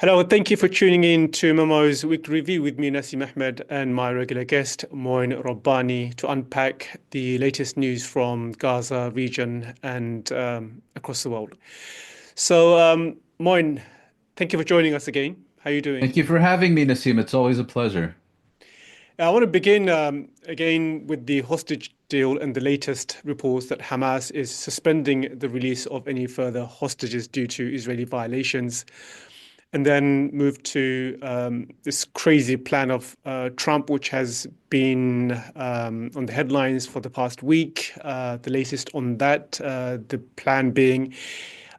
Hello, thank you for tuning in to Momo's weekly review with me, Nassim Ahmed, and my regular guest, Moin Rabbani, to unpack the latest news from Gaza region and across the world. Moin, thank you for joining us again. How are you doing? Thank you for having me, Nassim. It's always a pleasure. I want to begin again with the hostage deal and the latest reports that Hamas is suspending the release of any further hostages due to Israeli violations, and then move to this crazy plan of Trump, which has been on the headlines for the past week. The latest on that, the plan being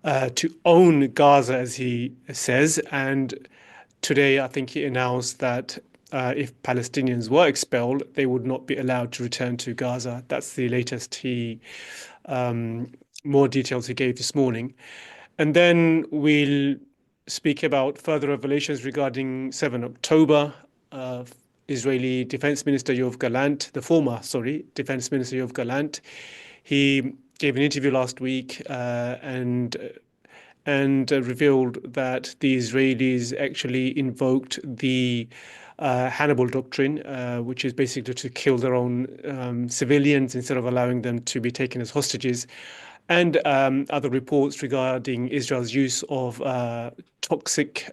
to own Gaza, as he says. And today, I think he announced that if Palestinians were expelled, they would not be allowed to return to Gaza. That's the latest more details he gave this morning. And then we'll speak about further revelations regarding 7 October. Uh, Israeli Defense Minister Yoav Gallant, the former, sorry, Defense Minister Yoav Gallant, he gave an interview last week and revealed that the Israelis actually invoked the Hannibal Doctrine, which is basically to kill their own civilians instead of allowing them to be taken as hostages, and other reports regarding Israel's use of toxic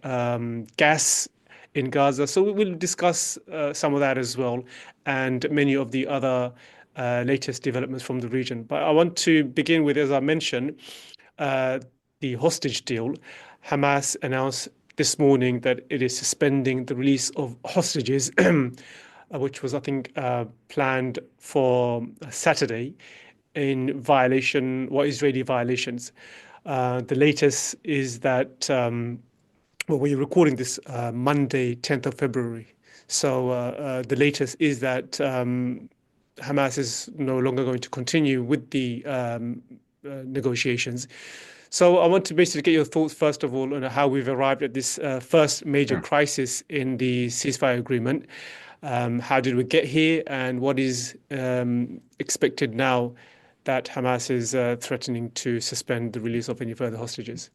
gas in Gaza. So we will discuss some of that as well, and many of the other latest developments from the region. But I want to begin with, as I mentioned, uh, the hostage deal. Hamas announced this morning that it is suspending the release of hostages, which was, I think, planned for Saturday in violation, what Israeli violations. The latest is that, well, we're recording this Monday, 10th of February. So the latest is that Hamas is no longer going to continue with the negotiations. So I want to basically get your thoughts, first of all, on how we've arrived at this first major Sure. crisis in the ceasefire agreement. How did we get here, and what is expected now that Hamas is threatening to suspend the release of any further hostages?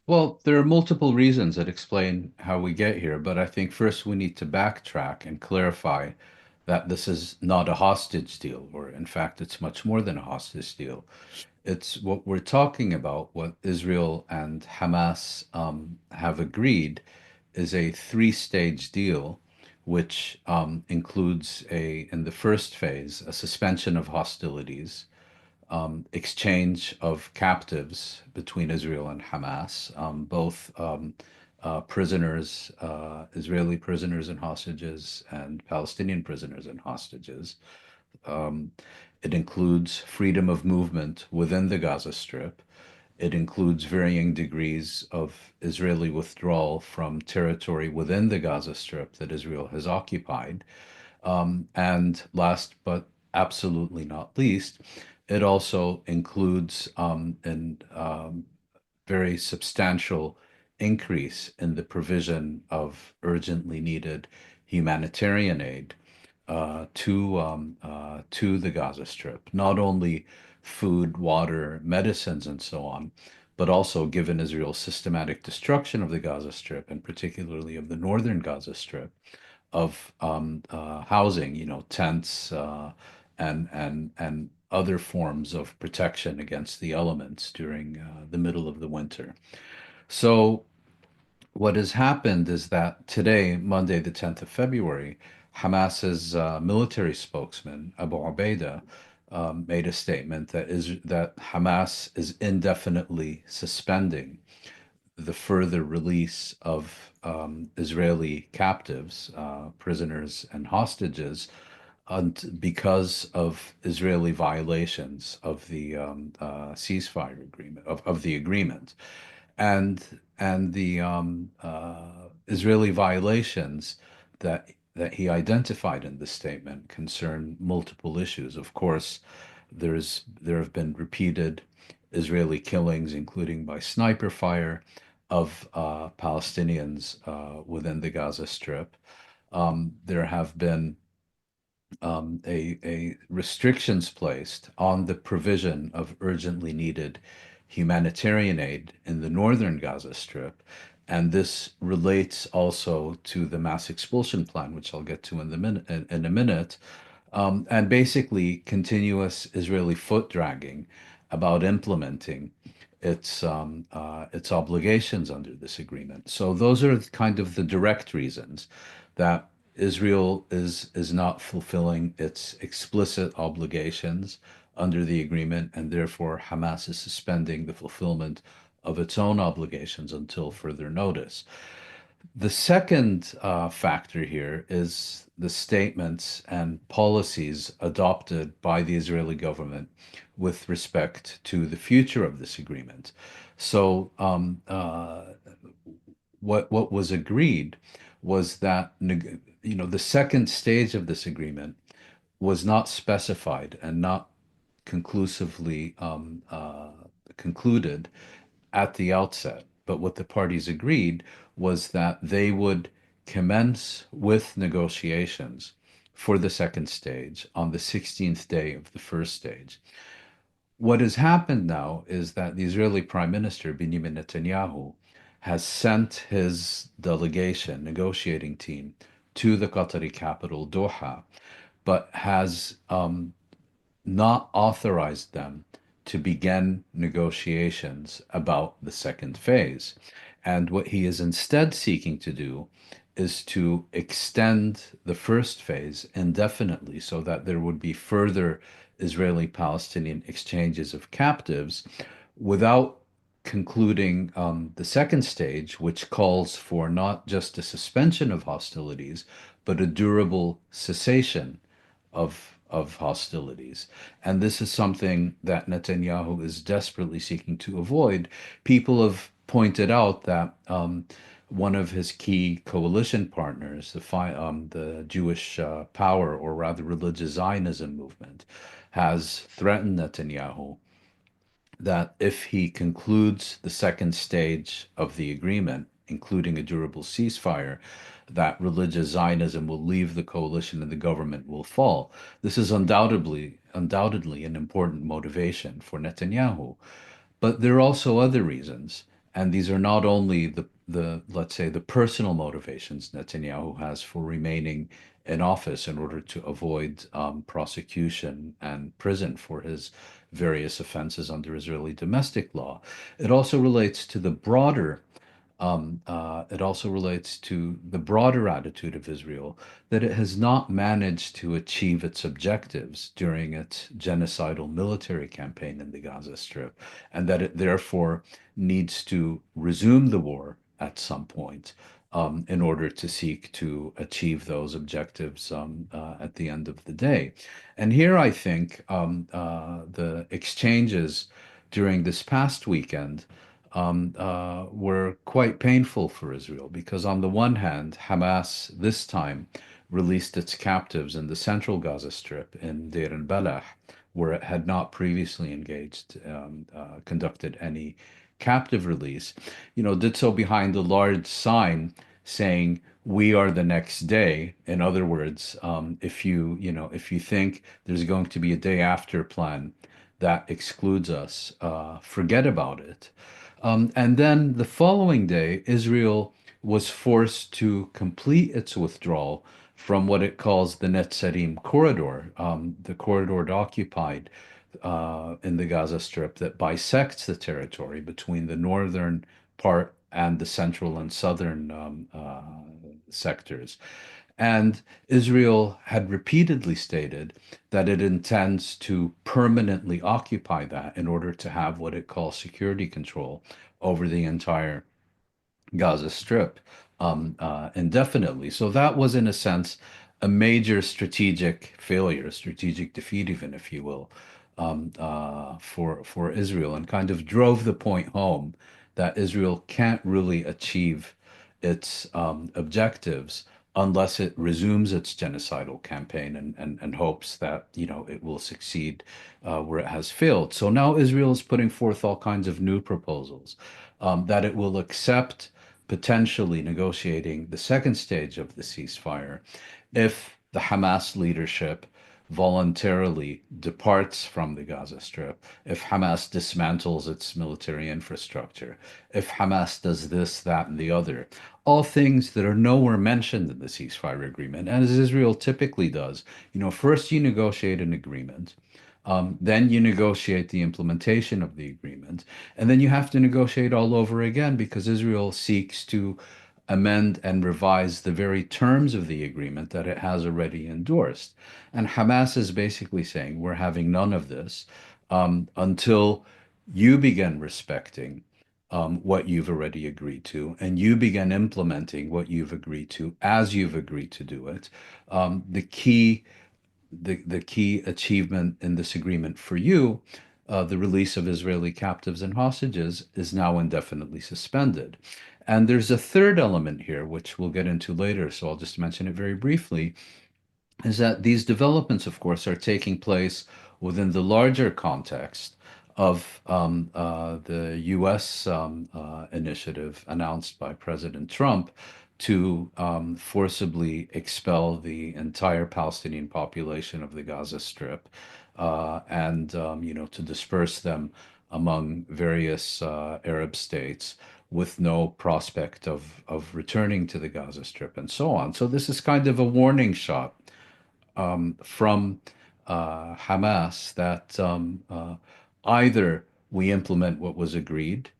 Well, there are multiple reasons that explain how we get here, but I think first we need to backtrack and clarify that this is not a hostage deal, or in fact, it's much more than a hostage deal. It's what we're talking about, what Israel and Hamas have agreed is a three-stage deal, which includes in the first phase, a suspension of hostilities, exchange of captives between Israel and Hamas, both prisoners, Israeli prisoners and hostages, and Palestinian prisoners and hostages. Um, it includes freedom of movement within the Gaza Strip. It includes varying degrees of Israeli withdrawal from territory within the Gaza Strip that Israel has occupied. And last but absolutely not least, it also includes an very substantial increase in the provision of urgently needed humanitarian aid to the Gaza Strip, not only food, water, medicines, and so on, but also given Israel's systematic destruction of the Gaza Strip, and particularly of the northern Gaza Strip, of housing, tents and other forms of protection against the elements during the middle of the winter. So what has happened is that today, Monday, the 10th of February, Hamas's military spokesman, Abu Ubaidah, made a statement that Hamas is indefinitely suspending the further release of Israeli captives, prisoners, and hostages, and because of Israeli violations of the ceasefire agreement of the agreement, and the Israeli violations that he identified in this statement concern multiple issues. Of course, there have been repeated Israeli killings, including by sniper fire, of Palestinians within the Gaza Strip. There have been a restrictions placed on the provision of urgently needed humanitarian aid in the northern Gaza Strip, And this relates also to the mass expulsion plan, which I'll get to in a minute, and basically continuous Israeli foot dragging about implementing its obligations under this agreement. So those are kind of the direct reasons that Israel is not fulfilling its explicit obligations under the agreement, and therefore Hamas is suspending the fulfillment of its own obligations until further notice. The second factor here is the statements and policies adopted by the Israeli government with respect to the future of this agreement. So, what was agreed was that the second stage of this agreement was not specified and not conclusively concluded at the outset. But what the parties agreed was that they would commence with negotiations for the second stage on the 16th day of the first stage. What has happened now is that the Israeli Prime Minister, Benjamin Netanyahu, has sent his delegation, negotiating team, to the Qatari capital, Doha, but has not authorized them to begin negotiations about the second phase. And what he is instead seeking to do is to extend the first phase indefinitely so that there would be further Israeli Palestinian exchanges of captives without concluding the second stage, which calls for not just a suspension of hostilities, but a durable cessation of hostilities. And this is something that Netanyahu is desperately seeking to avoid. People have pointed out that one of his key coalition partners, the Jewish Power, or rather religious Zionism movement, has threatened Netanyahu that if he concludes the second stage of the agreement, including a durable ceasefire, that religious Zionism will leave the coalition and the government will fall. This is undoubtedly an important motivation for Netanyahu. But there are also other reasons, and these are not only the let's say the personal motivations Netanyahu has for remaining in office in order to avoid prosecution and prison for his various offenses under Israeli domestic law. It also relates to the broader attitude of Israel that it has not managed to achieve its objectives during its genocidal military campaign in the Gaza Strip, and that it therefore needs to resume the war at some point in order to seek to achieve those objectives at the end of the day. And here I think the exchanges during this past weekend were quite painful for Israel because, on the one hand, Hamas this time released its captives in the central Gaza Strip in Deir al-Balah, where it had not previously conducted any captive release, did so behind a large sign saying, "We are the next day." In other words, if you think there's going to be a day after plan that excludes us, forget about it. And then the following day, Israel was forced to complete its withdrawal from what it calls the Netzarim corridor, the corridor occupied in the Gaza Strip that bisects the territory between the northern part and the central and southern sectors. And Israel had repeatedly stated that it intends to permanently occupy that in order to have what it calls security control over the entire Gaza Strip indefinitely. So that was, in a sense, a major strategic failure, strategic defeat, even if you will, for Israel, and kind of drove the point home that Israel can't really achieve its objectives unless it resumes its genocidal campaign and hopes that it will succeed where it has failed. So now Israel is putting forth all kinds of new proposals that it will accept potentially negotiating the second stage of the ceasefire if the Hamas leadership voluntarily departs from the Gaza Strip, if Hamas dismantles its military infrastructure, if Hamas does this, that, and the other, all things that are nowhere mentioned in the ceasefire agreement. And as Israel typically does, first you negotiate an agreement. Then you negotiate the implementation of the agreement, and then you have to negotiate all over again because Israel seeks to amend and revise the very terms of the agreement that it has already endorsed. And Hamas is basically saying, we're having none of this until you begin respecting what you've already agreed to, and you begin implementing what you've agreed to as you've agreed to do it. The key achievement in this agreement for you, the release of Israeli captives and hostages, is now indefinitely suspended. And there's a third element here, which we'll get into later, so I'll just mention it very briefly, is that these developments, of course, are taking place within the larger context of the US initiative announced by President Trump to forcibly expel the entire Palestinian population of the Gaza Strip and to disperse them among various Arab states with no prospect of returning to the Gaza Strip and so on. So this is kind of a warning shot from Hamas that either we implement what was agreed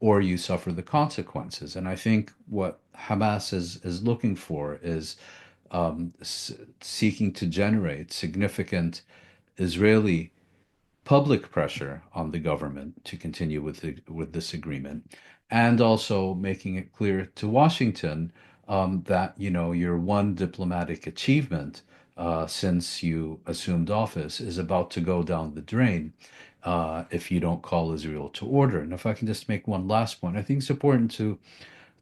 or you suffer the consequences. And I think what Hamas is looking for is seeking to generate significant Israeli public pressure on the government to continue with this agreement, and also making it clear to Washington that your one diplomatic achievement since you assumed office is about to go down the drain if you don't call Israel to order. And if I can just make one last point, I think it's important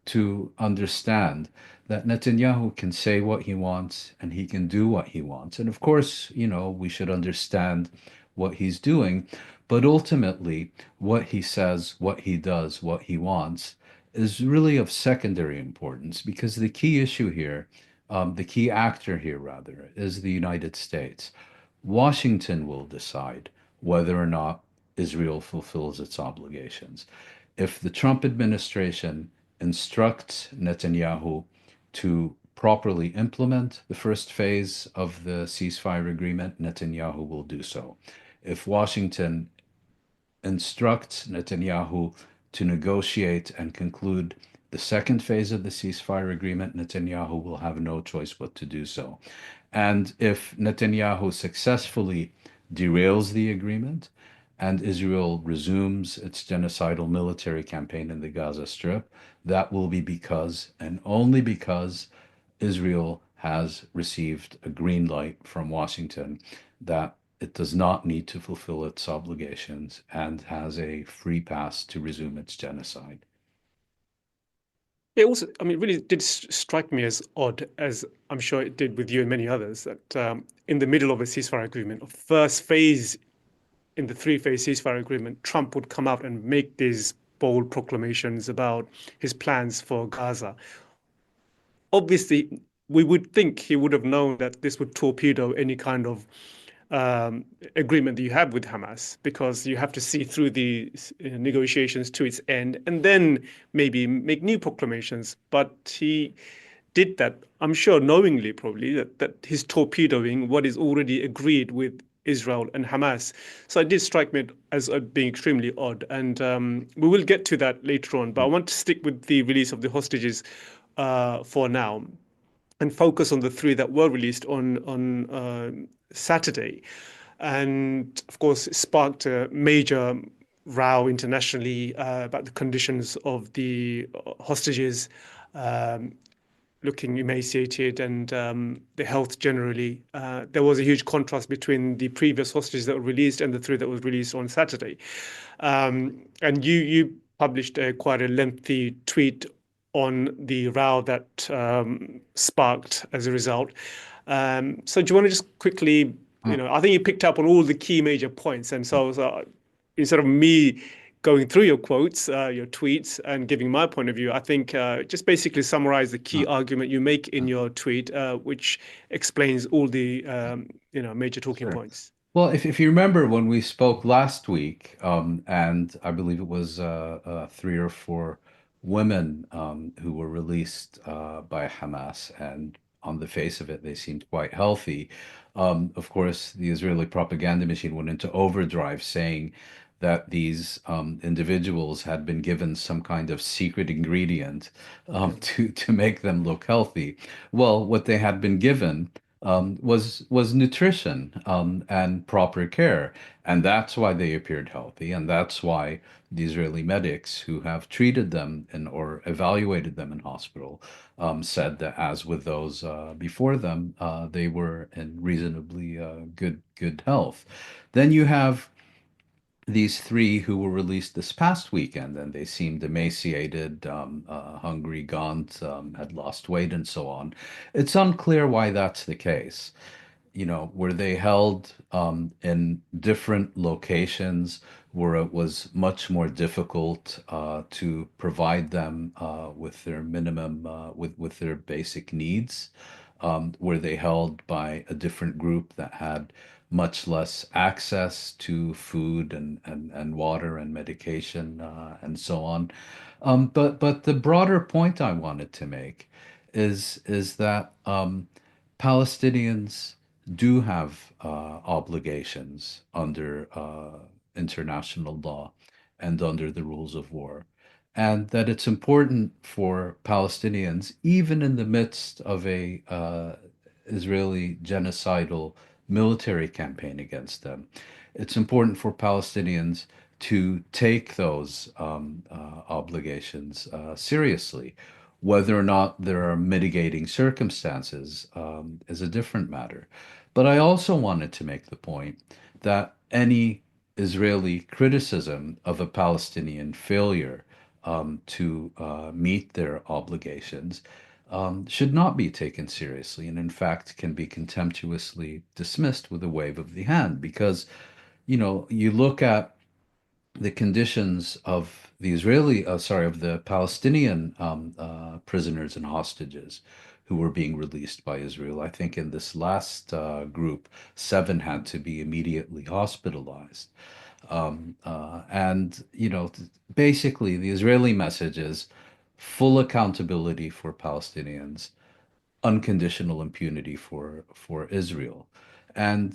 to understand that Netanyahu can say what he wants and he can do what he wants. And of course, we should understand what he's doing, but ultimately, what he says, what he does, what he wants is really of secondary importance because the key issue here, the key actor here, rather, is the United States. Washington will decide whether or not Israel fulfills its obligations. If the Trump administration instructs Netanyahu to properly implement the first phase of the ceasefire agreement, Netanyahu will do so. If Washington instructs Netanyahu to negotiate and conclude the second phase of the ceasefire agreement, Netanyahu will have no choice but to do so. And if Netanyahu successfully derails the agreement and Israel resumes its genocidal military campaign in the Gaza Strip, that will be because and only because Israel has received a green light from Washington that it does not need to fulfill its obligations and has a free pass to resume its genocide. It also, I mean, it really did strike me as odd, as I'm sure it did with you and many others, that in the middle of a ceasefire agreement, a first phase in the three-phase ceasefire agreement, Trump would come out and make these bold proclamations about his plans for Gaza. Obviously, we would think he would have known that this would torpedo any kind of agreement that you have with Hamas, because you have to see through the negotiations to its end and then maybe make new proclamations. But he did that, I'm sure, knowingly, probably, that he's torpedoing what is already agreed with Israel and Hamas. So it did strike me as being extremely odd. And we will get to that later on. But I want to stick with the release of the hostages for now and focus on the three that were released on Saturday. And of course, it sparked a major row internationally about the conditions of the hostages, looking emaciated, and the health generally. There was a huge contrast between the previous hostages that were released and the three that was released on Saturday. And you published quite a lengthy tweet on the row that sparked as a result. So do you want to just quickly, I think you picked up on all the key major points. And so instead of me going through your quotes, your tweets, and giving my point of view. I think just basically summarize the key Uh, argument you make in uh, your tweet, which explains all the major talking sure. points. Well, if you remember when we spoke last week, and I believe it was three or four women who were released by Hamas, and on the face of it, they seemed quite healthy. Of course, the Israeli propaganda machine went into overdrive, saying that these individuals had been given some kind of secret ingredient to make them look healthy. Well, what they had been given was nutrition and proper care, and that's why they appeared healthy, and that's why the Israeli medics who have treated them and or evaluated them in hospital said that, as with those before them, they were in reasonably good health. Then you have these three who were released this past weekend, and they seemed emaciated, hungry, gaunt, had lost weight, and so on. It's unclear why that's the case. Were they held in different locations where it was much more difficult to provide them with their minimum, with their basic needs? Were they held by a different group that had much less access to food and water and medication and so on? But the broader point I wanted to make is that Palestinians do have obligations under international law and under the rules of war, and that it's important for Palestinians, even in the midst of a Israeli genocidal military campaign against them, it's important for Palestinians to take those obligations seriously. Whether or not there are mitigating circumstances is a different matter. But I also wanted to make the point that any Israeli criticism of a Palestinian failure to meet their obligations should not be taken seriously, and in fact can be contemptuously dismissed with a wave of the hand. Because, you look at the conditions of the of the Palestinian prisoners and hostages who were being released by Israel. I think in this last group, seven had to be immediately hospitalized. And, basically, the Israeli message is full accountability for Palestinians, unconditional impunity for Israel. And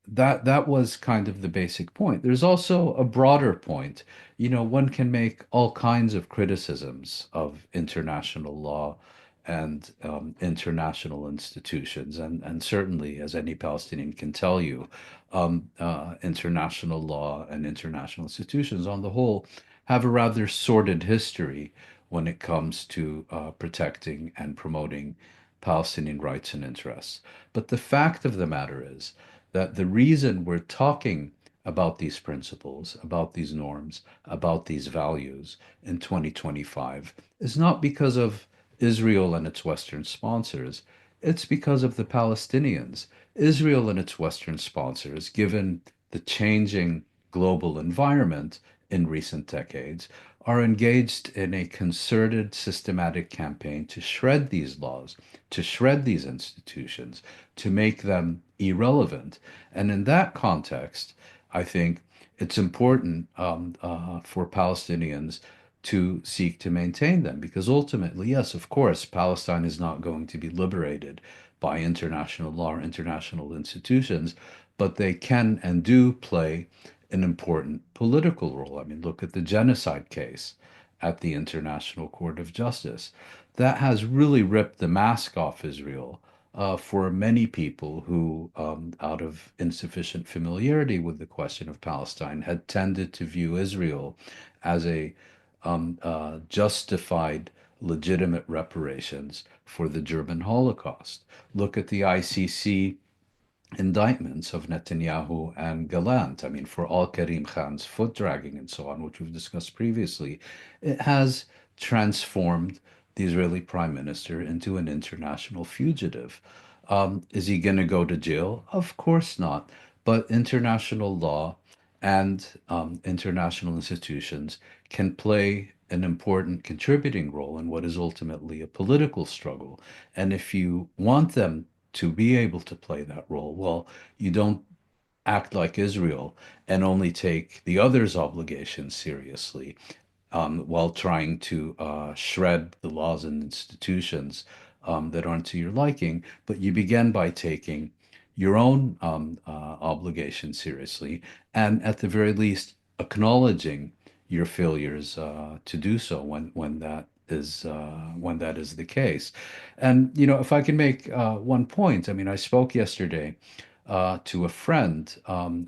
that was kind of the basic point. There's also a broader point. One can make all kinds of criticisms of international law and international institutions, and certainly, as any Palestinian can tell you, international law and international institutions on the whole have a rather sordid history when it comes to protecting and promoting Palestinian rights and interests. But the fact of the matter is that the reason we're talking about these principles, about these norms, about these values in 2025 is not because of Israel and its Western sponsors. It's because of the Palestinians. Israel and its Western sponsors, given the changing global environment in recent decades, are engaged in a concerted, systematic campaign to shred these laws, to shred these institutions, to make them irrelevant. And in that context, I think it's important for Palestinians to seek to maintain them, because ultimately, yes, of course, Palestine is not going to be liberated by international law or international institutions, but they can and do play an important political role. I mean, look at the genocide case at the International Court of Justice. That has really ripped the mask off Israel for many people who, out of insufficient familiarity with the question of Palestine, had tended to view Israel as a justified, legitimate reparations for the German Holocaust. Look at the ICC indictments of Netanyahu and Gallant. I mean, for Al Karim Khan's foot dragging and so on, which we've discussed previously, it has transformed the Israeli prime minister into an international fugitive. Is he going to go to jail? Of course not. But international law and international institutions can play an important contributing role in what is ultimately a political struggle. And if you want them to be able to play that role, well, you don't act like Israel and only take the other's obligations seriously while trying to shred the laws and institutions that aren't to your liking, but you begin by taking your own obligations seriously, and at the very least, acknowledging your failures to do so when that is the case. And if I can make one point, I mean, I spoke yesterday to a friend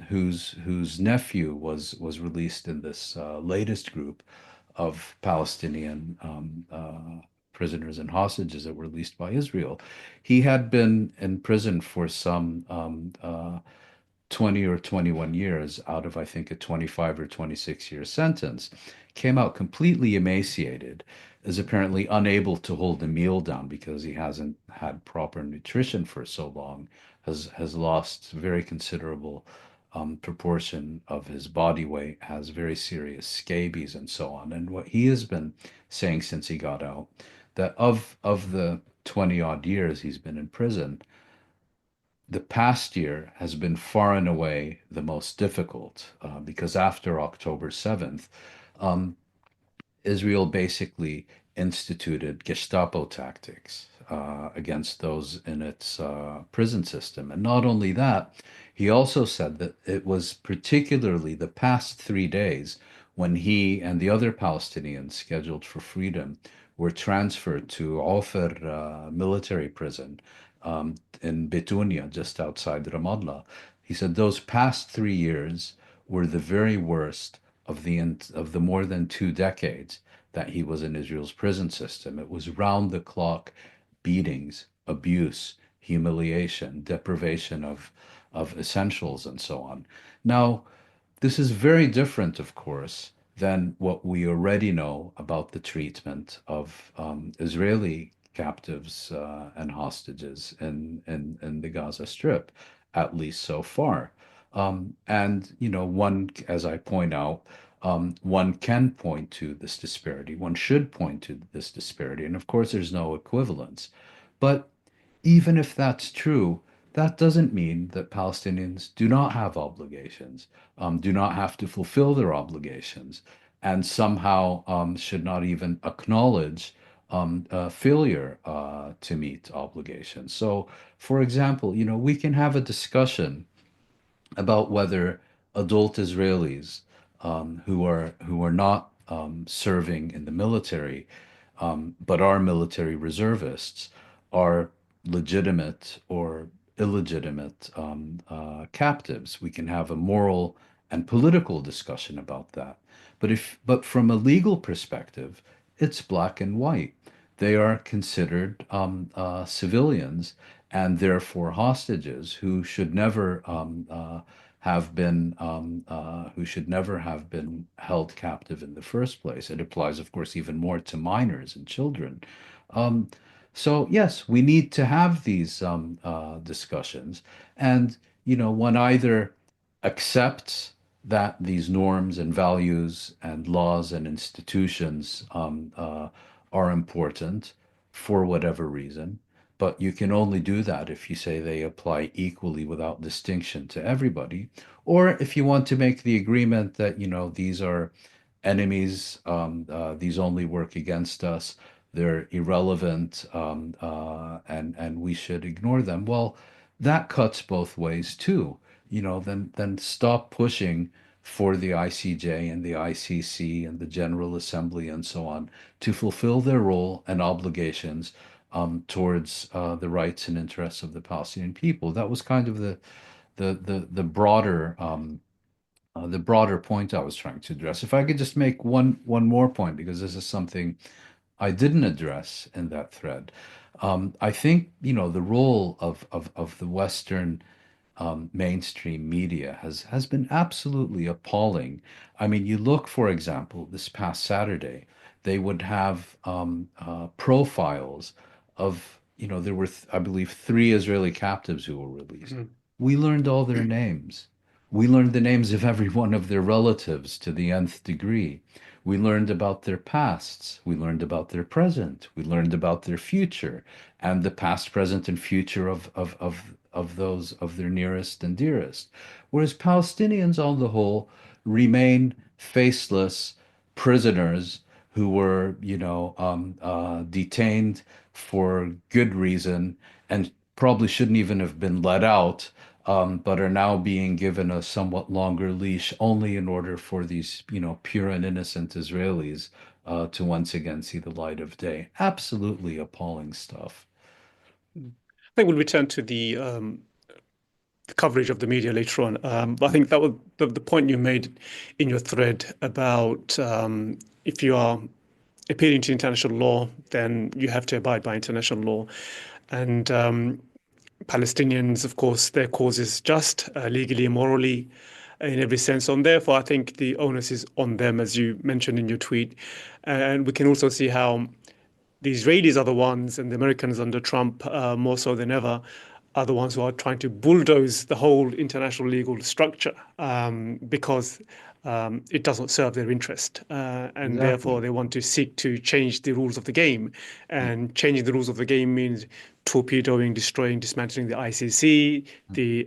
whose nephew was released in this latest group of Palestinian prisoners and hostages that were released by Israel. He had been in prison for some 20 or 21 years out of, I think, a 25 or 26-year sentence. Came out completely emaciated, is apparently unable to hold a meal down because he hasn't had proper nutrition for so long, has lost very considerable proportion of his body weight, has very serious scabies and so on. And what he has been saying since he got out, that of the 20 odd years he's been in prison, the past year has been far and away the most difficult because after October 7th, um, Israel basically instituted Gestapo tactics against those in its prison system. And not only that, he also said that it was particularly the past 3 days when he and the other Palestinians scheduled for freedom were transferred to Ofer military prison in Betunia, just outside Ramallah. He said those past 3 years were the very worst of the more than 2 decades that he was in Israel's prison system. It was round the clock beatings, abuse, humiliation, deprivation of essentials, and so on. Now, this is very different, of course, than what we already know about the treatment of Israeli captives and hostages in the Gaza Strip, at least so far. And, one, as I point out, one can point to this disparity. One should point to this disparity. And of course, there's no equivalence. But even if that's true, that doesn't mean that Palestinians do not have obligations, do not have to fulfill their obligations, and somehow should not even acknowledge failure to meet obligations. So, for example, we can have a discussion about whether adult Israelis who are not serving in the military but are military reservists are legitimate or illegitimate captives. We can have a moral and political discussion about that. But from a legal perspective, it's black and white. They are considered civilians and therefore hostages who should never have been held captive in the first place. It applies, of course, even more to minors and children. Um, so yes, we need to have these discussions, and one either accepts that these norms and values and laws and institutions are important for whatever reason, but you can only do that if you say they apply equally without distinction to everybody, or if you want to make the agreement that these are enemies, these only work against us, they're irrelevant, and we should ignore them. Well, that cuts both ways too. Then stop pushing for the ICJ and the ICC and the General Assembly and so on to fulfill their role and obligations towards the rights and interests of the Palestinian people. That was kind of the broader point I was trying to address. If I could just make one more point, because this is something I didn't address in that thread. I think the role of the Western mainstream media has been absolutely appalling. I mean, you look, for example, this past Saturday, they would have profiles of, there were, I believe, 3 Israeli captives who were released. Mhm. We learned all their names. We learned the names of every one of their relatives to the nth degree. We learned about their pasts. We learned about their present. We learned about their future and the past, present, and future of those of their nearest and dearest. Whereas Palestinians, on the whole, remain faceless prisoners who were, detained for good reason and probably shouldn't even have been let out, but are now being given a somewhat longer leash only in order for these, pure and innocent Israelis to once again see the light of day. Absolutely appalling stuff. Mm. I think we'll return to the coverage of the media later on. But I think that was the point you made in your thread about if you are appealing to international law, then you have to abide by international law. And Palestinians, of course, their cause is just legally and morally in every sense. And therefore, I think the onus is on them, as you mentioned in your tweet. And we can also see how the Israelis are the ones, and the Americans under Trump, more so than ever, are the ones who are trying to bulldoze the whole international legal structure because it doesn't serve their interest. And therefore, Exactly. they want to seek to change the rules of the game. And changing the rules of the game means torpedoing, destroying, dismantling the ICC, the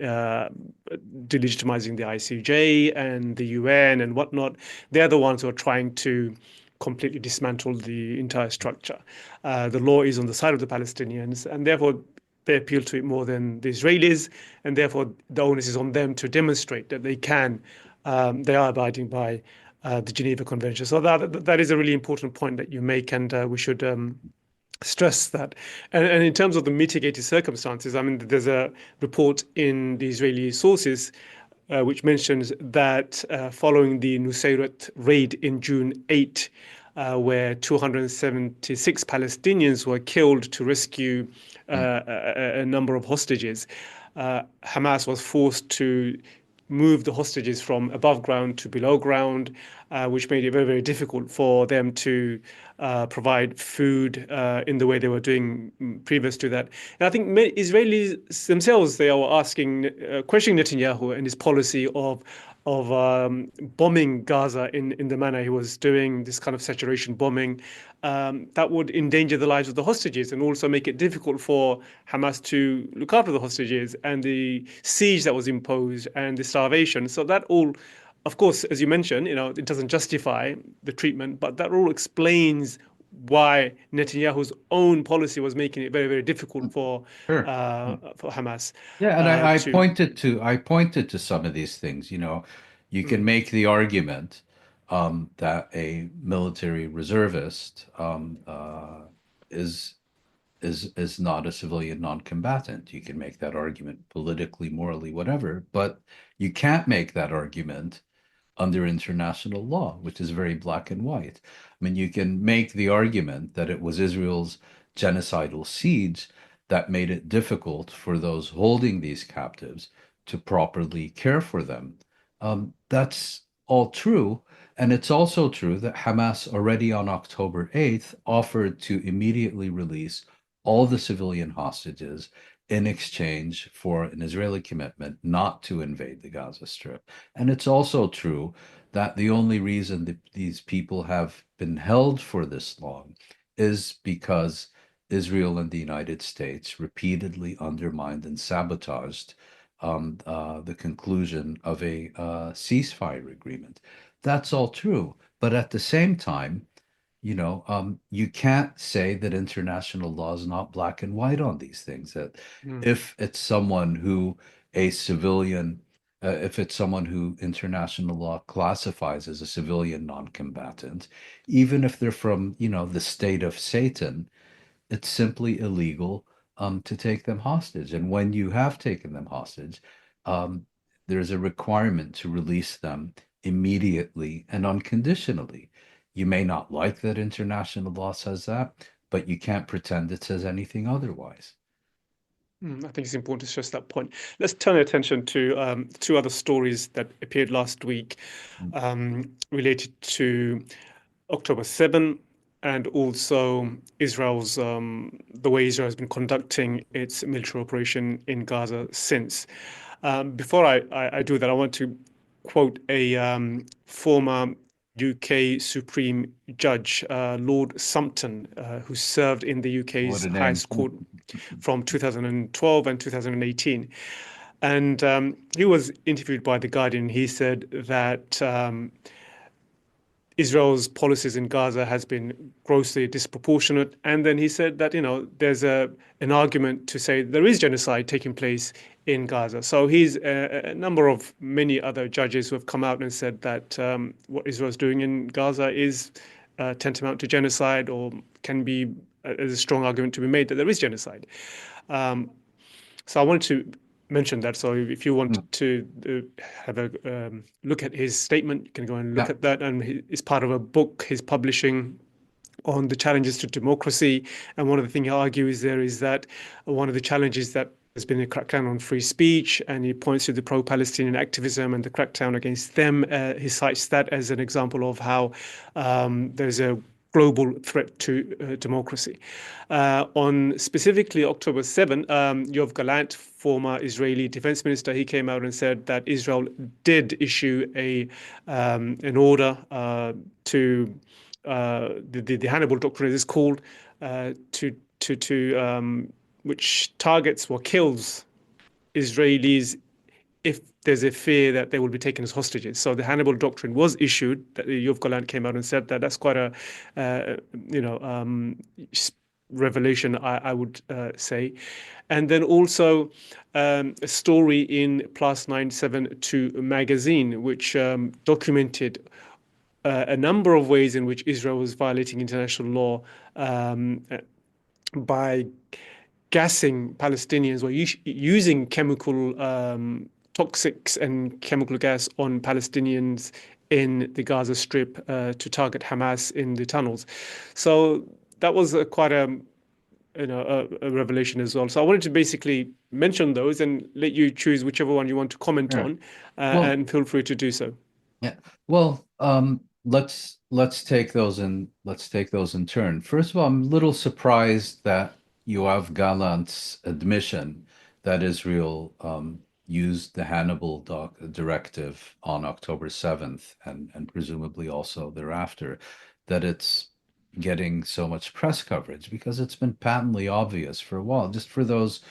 delegitimizing the ICJ and the UN and whatnot. They're the ones who are trying to completely dismantle the entire structure. The law is on the side of the Palestinians, and therefore they appeal to it more than the Israelis, and therefore the onus is on them to demonstrate that they are abiding by the Geneva Convention. So that is a really important point that you make, and we should stress that. And in terms of the mitigated circumstances, I mean, there's a report in the Israeli sources which mentions that following the Nusayrat raid in June 8, where 276 Palestinians were killed to rescue a number of hostages, Hamas was forced to move the hostages from above ground to below ground, which made it very, very difficult for them to provide food in the way they were doing previous to that. And I think Israelis themselves, they are asking, questioning Netanyahu and his policy of bombing Gaza in the manner he was doing, this kind of saturation bombing, that would endanger the lives of the hostages and also make it difficult for Hamas to look after the hostages and the siege that was imposed and the starvation. So that all, of course, as you mentioned, it doesn't justify the treatment, but that all explains why Netanyahu's own policy was making it very, very difficult Sure. for Hamas Yeah, and to. I pointed to some of these things. You can Mm, make the argument that a military reservist is is not a civilian non-combatant. You can make that argument politically, morally, whatever, but you can't make that argument under international law, which is very black and white. I mean, you can make the argument that it was Israel's genocidal siege that made it difficult for those holding these captives to properly care for them. That's all true. And it's also true that Hamas already on October 8th offered to immediately release all the civilian hostages in exchange for an Israeli commitment not to invade the Gaza Strip. And it's also true that the only reason that these people have been held for this long is because Israel and the United States repeatedly undermined and sabotaged the conclusion of a ceasefire agreement. That's all true. But at the same time, you can't say that international law is not black and white on these things. That mm, if it's someone who a civilian, if it's someone who international law classifies as a civilian non-combatant, even if they're from, the state of Satan, it's simply illegal to take them hostage. And when you have taken them hostage, um, there's a requirement to release them immediately and unconditionally. You may not like that international law says that, but you can't pretend it says anything otherwise. I think it's important to stress that point. Let's turn our attention to two other stories that appeared last week related to October 7 and also Israel's the way Israel has been conducting its military operation in Gaza since. Before I do that, I want to quote a former UK Supreme Judge, Lord Sumpton, who served in the What UK's a name. highest court from 2012 and 2018. And he was interviewed by The Guardian. He said that Israel's policies in Gaza has been grossly disproportionate. And then he said that, there's an argument to say there is genocide taking place in Gaza. So he's a number of many other judges who have come out and said that what Israel is doing in Gaza is tantamount to genocide, or can be as a strong argument to be made that there is genocide. Um, so I wanted to mention that. So if you want Mm. to have a look at his statement, you can go and look Yeah. at that. And it's part of a book he's publishing on the challenges to democracy. And one of the things he argues there is that one of the challenges that there's been a crackdown on free speech, and he points to the pro-Palestinian activism and the crackdown against them. He cites that as an example of how there's a global threat to democracy. On specifically October 7, Yoav Gallant, former Israeli defense minister, he came out and said that Israel did issue an order to the Hannibal Doctrine, as it's called, to which targets or kills Israelis if there's a fear that they will be taken as hostages. So the Hannibal Doctrine was issued. That Yoav Gallant came out and said that that's quite a you know revelation, I would say. And then also a story in Plus 972 magazine, which documented a number of ways in which Israel was violating international law by gassing Palestinians, or using chemical toxics and chemical gas on Palestinians in the Gaza Strip to target Hamas in the tunnels. So that was quite a revelation as well. So I wanted to basically mention those and let you choose whichever one you want to comment Yeah. on, Well, and feel free to do so. yeah. Well, let's take those in turn. First of all, I'm a little surprised that Yoav Gallant's admission that Israel used the Hannibal directive on October 7th and presumably also thereafter, that it's getting so much press coverage because it's been patently obvious for a while. Just for those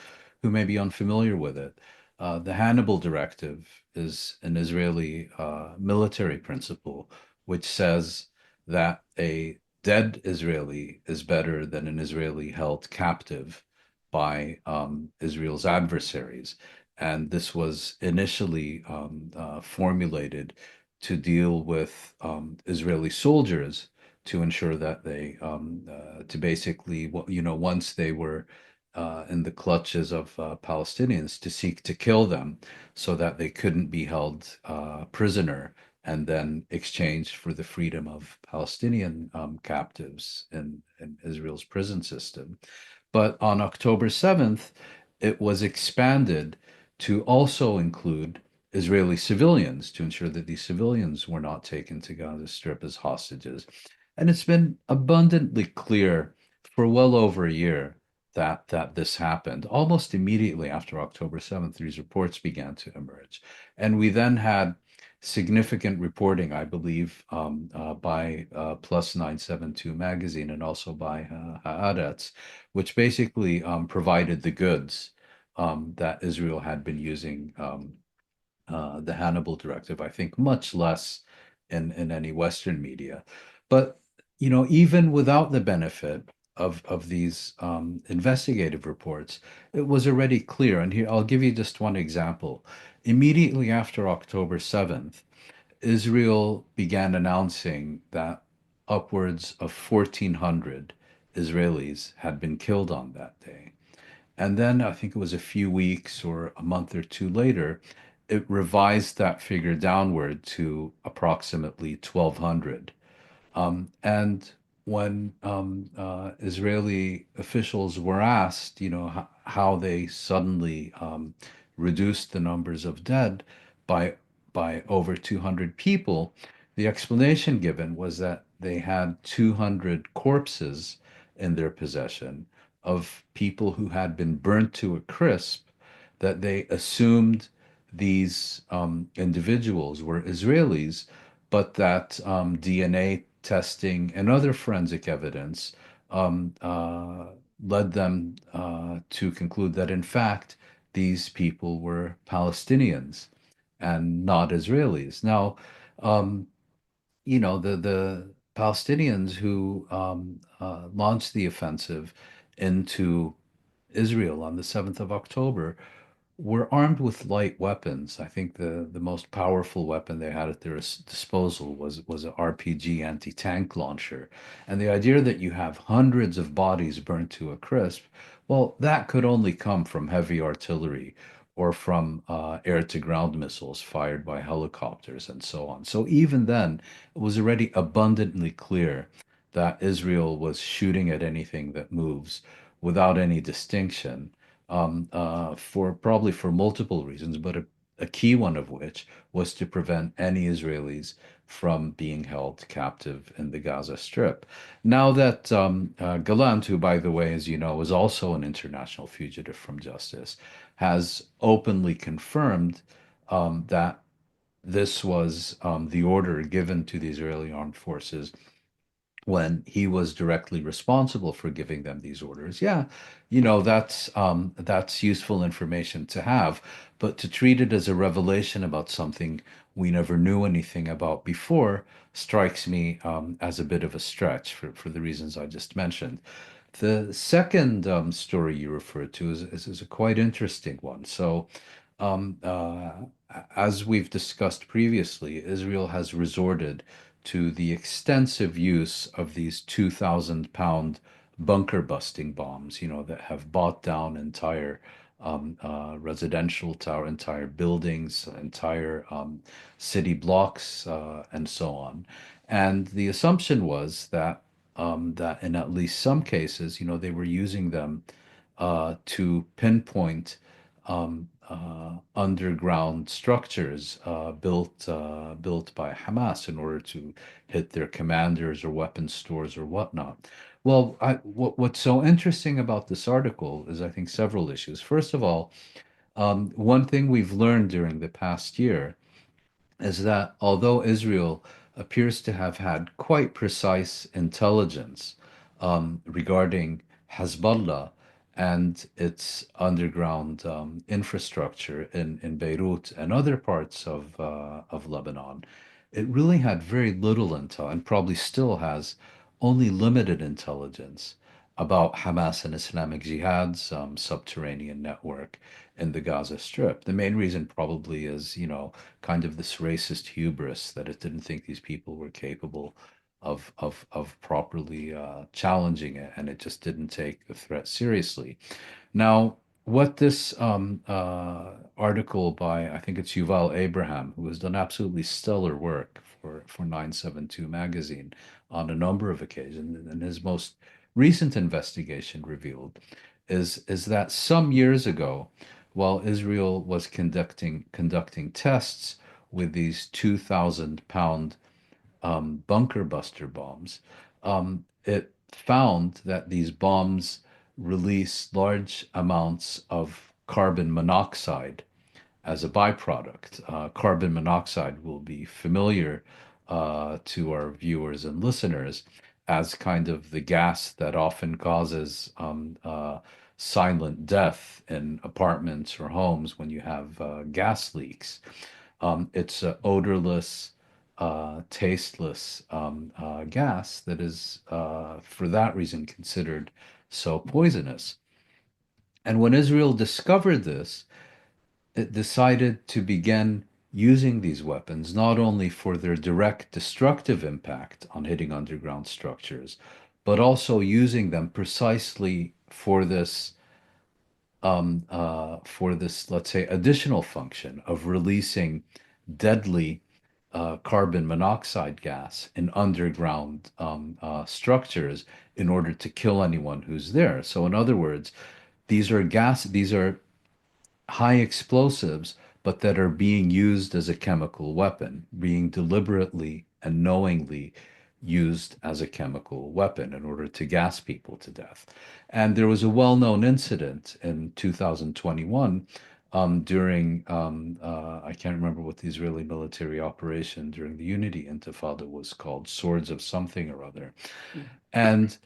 who may be unfamiliar with it, the Hannibal Directive is an Israeli military principle which says that a dead Israeli is better than an Israeli held captive by Israel's adversaries. And this was initially formulated to deal with Israeli soldiers to ensure that to basically, once they were in the clutches of Palestinians, to seek to kill them so that they couldn't be held prisoner and then exchanged for the freedom of Palestinian captives in Israel's prison system. But on October 7th, it was expanded to also include Israeli civilians to ensure that these civilians were not taken to Gaza Strip as hostages. And it's been abundantly clear for well over a year that this happened. Almost immediately after October 7th, these reports began to emerge. And we then had significant reporting, I believe, by Plus 972 magazine and also by Haaretz, which basically provided the goods that Israel had been using the Hannibal Directive, I think much less in any Western media. But even without the benefit of these investigative reports, it was already clear. And here I'll give you just one example. Immediately after October 7th, Israel began announcing that upwards of 1,400 Israelis had been killed on that day. And then I think it was a few weeks or a month or two later, it revised that figure downward to approximately 1,200. And when Israeli officials were asked, how they suddenly reduced the numbers of dead by over 200 people, the explanation given was that they had 200 corpses in their possession of people who had been burnt to a crisp that they assumed these individuals were Israelis, but that DNA testing and other forensic evidence um, uh, led them to conclude that, in fact, these people were Palestinians and not Israelis. Now, um, the Palestinians who launched the offensive into Israel on the 7th of October were armed with light weapons. I think the most powerful weapon they had at their disposal was an RPG anti-tank launcher. And the idea that you have hundreds of bodies burnt to a crisp, well, that could only come from heavy artillery or from air-to-ground missiles fired by helicopters and so on. So even then, it was already abundantly clear that Israel was shooting at anything that moves without any distinction for probably for multiple reasons, but a key one of which was to prevent any Israelis from being held captive in the Gaza Strip. Now that Gallant, who, by the way, as you know, is also an international fugitive from justice, has openly confirmed that this was the order given to the Israeli armed forces when he was directly responsible for giving them these orders. Yeah, that's useful information to have, but to treat it as a revelation about something we never knew anything about before strikes me as a bit of a stretch for the reasons I just mentioned. The second story you referred to is a quite interesting one. So, um, uh, as we've discussed previously, Israel has resorted to the extensive use of these 2,000-pound bunker busting bombs, that have brought down entire residential tower, entire buildings, entire city blocks, and so on. And the assumption was that in at least some cases, they were using them to pinpoint underground structures built by Hamas in order to hit their commanders or weapons stores or whatnot. Well, what's so interesting about this article is I think several issues. First of all, one thing we've learned during the past year is that although Israel appears to have had quite precise intelligence regarding Hezbollah and its underground infrastructure in Beirut and other parts of Lebanon, it really had very little intel and probably still has only limited intelligence about Hamas and Islamic Jihad's subterranean network in the Gaza Strip. The main reason probably is, kind of this racist hubris that it didn't think these people were capable of properly challenging it, and it just didn't take the threat seriously. Now, what this article by, I think it's Yuval Abraham, who has done absolutely stellar work for 972 magazine on a number of occasions, and his most recent investigation revealed is that some years ago, while Israel was conducting tests with these 2,000-pound bunker buster bombs, it found that these bombs release large amounts of carbon monoxide as a byproduct. Carbon monoxide will be familiar to our viewers and listeners as kind of the gas that often causes silent death in apartments or homes when you have gas leaks. It's a odorless, tasteless gas that is, for that reason, considered so poisonous. And when Israel discovered this, it decided to begin using these weapons not only for their direct destructive impact on hitting underground structures, but also using them precisely for this, let's say, additional function of releasing deadly carbon monoxide gas in underground structures in order to kill anyone who's there. So, in other words, these are high explosives, but that are being used as a chemical weapon, being deliberately and knowingly used as a chemical weapon in order to gas people to death. And there was a well known incident in 2021 during I can't remember what the Israeli military operation during the Unity Intifada was called, Swords of something or other. And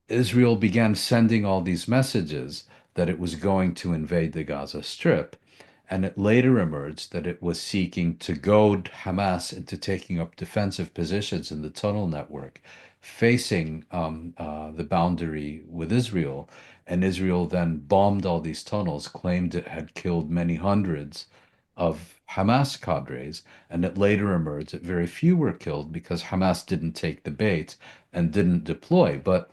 Israel began sending all these messages that it was going to invade the Gaza Strip. And it later emerged that it was seeking to goad Hamas into taking up defensive positions in the tunnel network facing the boundary with Israel. And Israel then bombed all these tunnels, claimed it had killed many hundreds of Hamas cadres. And it later emerged that very few were killed because Hamas didn't take the bait and didn't deploy. But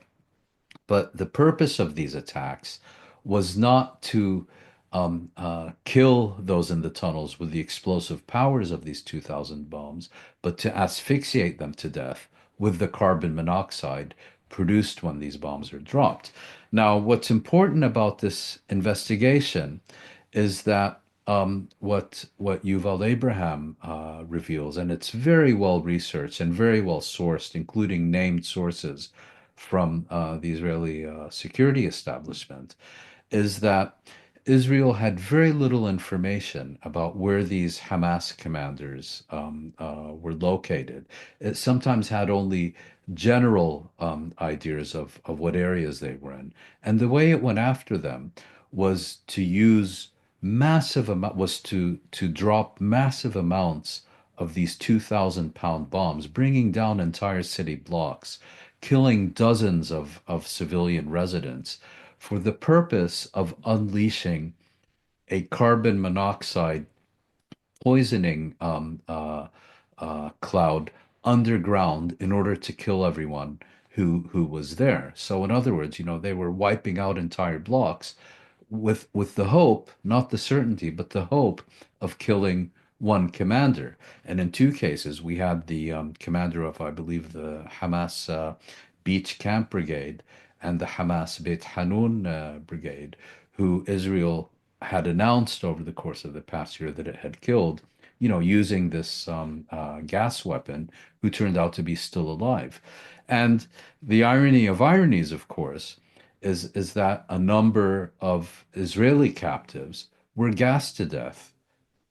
the purpose of these attacks was not to kill those in the tunnels with the explosive powers of these 2,000 bombs, but to asphyxiate them to death with the carbon monoxide produced when these bombs are dropped. Now, what's important about this investigation is that what Yuval Abraham reveals, and it's very well researched and very well sourced, including named sources from the Israeli security establishment, is that Israel had very little information about where these Hamas commanders were located. It sometimes had only general ideas of what areas they were in. And the way it went after them was to use to drop massive amounts of these 2,000-pound bombs, bringing down entire city blocks, killing dozens of civilian residents for the purpose of unleashing a carbon monoxide poisoning cloud underground in order to kill everyone who was there. So in other words, they were wiping out entire blocks with the hope, not the certainty, but the hope of killing one commander. And in two cases, we had the commander of, I believe, the Hamas Beach Camp Brigade and the Hamas Beit Hanun Brigade, who Israel had announced over the course of the past year that it had killed, using this gas weapon, who turned out to be still alive. And the irony of ironies, of course, is that a number of Israeli captives were gassed to death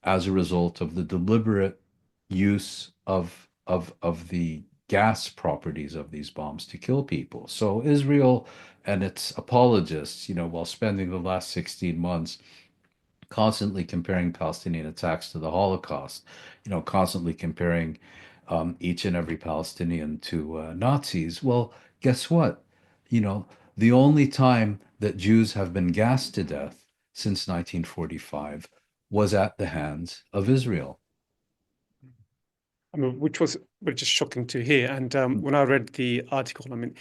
as a result of the deliberate use of the gas properties of these bombs to kill people. So Israel and its apologists, while spending the last 16 months constantly comparing Palestinian attacks to the Holocaust, constantly comparing each and every Palestinian to Nazis. Well, guess what? You know, the only time that Jews have been gassed to death since 1945 was at the hands of Israel. I mean, which is shocking to hear. And when I read the article, I mean,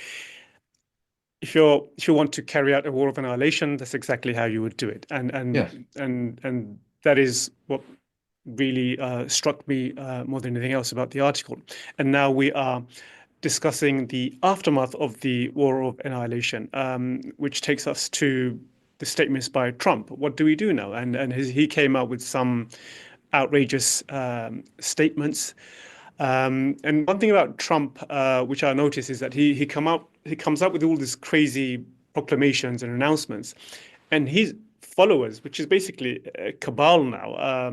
if you want to carry out a war of annihilation, that's exactly how you would do it. And Yes. and that is what really struck me more than anything else about the article. And now we are discussing the aftermath of the war of annihilation, which takes us to the statements by Trump. What do we do now? And he came out with some outrageous statements. And one thing about Trump, which I noticed, is that he comes out with all these crazy proclamations and announcements, and his followers, which is basically a cabal now,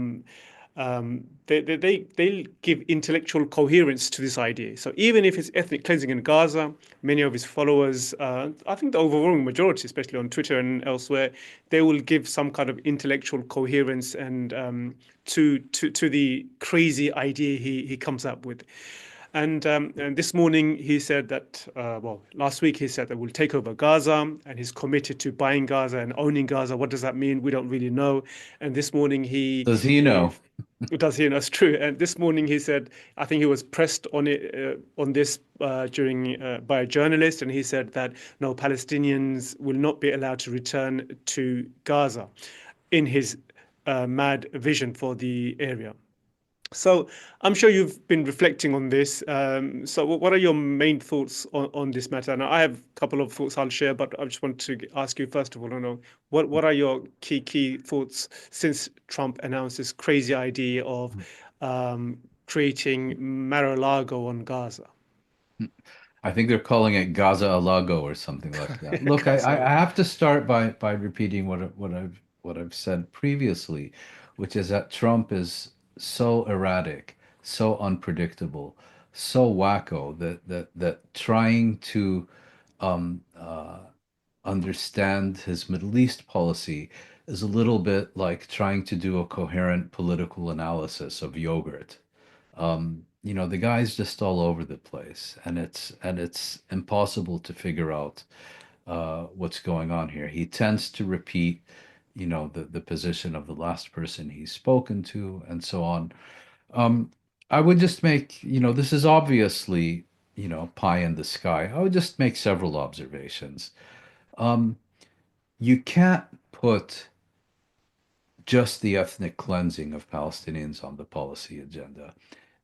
they give intellectual coherence to this idea. So even if it's ethnic cleansing in Gaza, many of his followers, I think the overwhelming majority, especially on Twitter and elsewhere, they will give some kind of intellectual coherence and to the crazy idea he comes up with. And this morning he said that, well, last week he said that we'll take over Gaza, and he's committed to buying Gaza and owning Gaza. What does that mean? We don't really know. And this morning Does he know? does he? That's true. And this morning he said, I think he was pressed on this during by a journalist, and he said that no, Palestinians will not be allowed to return to Gaza, in his mad vision for the area. So I'm sure you've been reflecting on this. So what are your main thoughts on this matter? Now, I have a couple of thoughts I'll share, but I just want to ask you first of all, I know what are your key thoughts since Trump announced this crazy idea of creating Mar-a-Lago on Gaza? I think they're calling it Gaza Alago or something like that. Look, I Gaza. have to start by repeating what I've what I've said previously, which is that Trump is so erratic, so unpredictable, so wacko that trying to um, uh, understand his Middle East policy is a little bit like trying to do a coherent political analysis of yogurt. The guy's just all over the place, and it's impossible to figure out what's going on here. He tends to repeat, the position of the last person he's spoken to, and so on. Um, I would just make, this is obviously, pie in the sky. I would just make several observations. Um, you can't put just the ethnic cleansing of Palestinians on the policy agenda.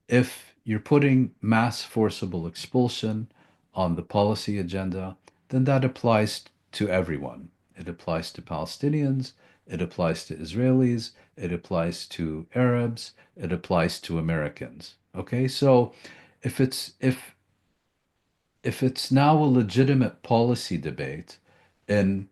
If you're putting mass forcible expulsion on the policy agenda, then that applies to everyone. It applies to Palestinians, it applies to Israelis, it applies to Arabs, it applies to Americans. Okay, so if it's now a legitimate policy debate in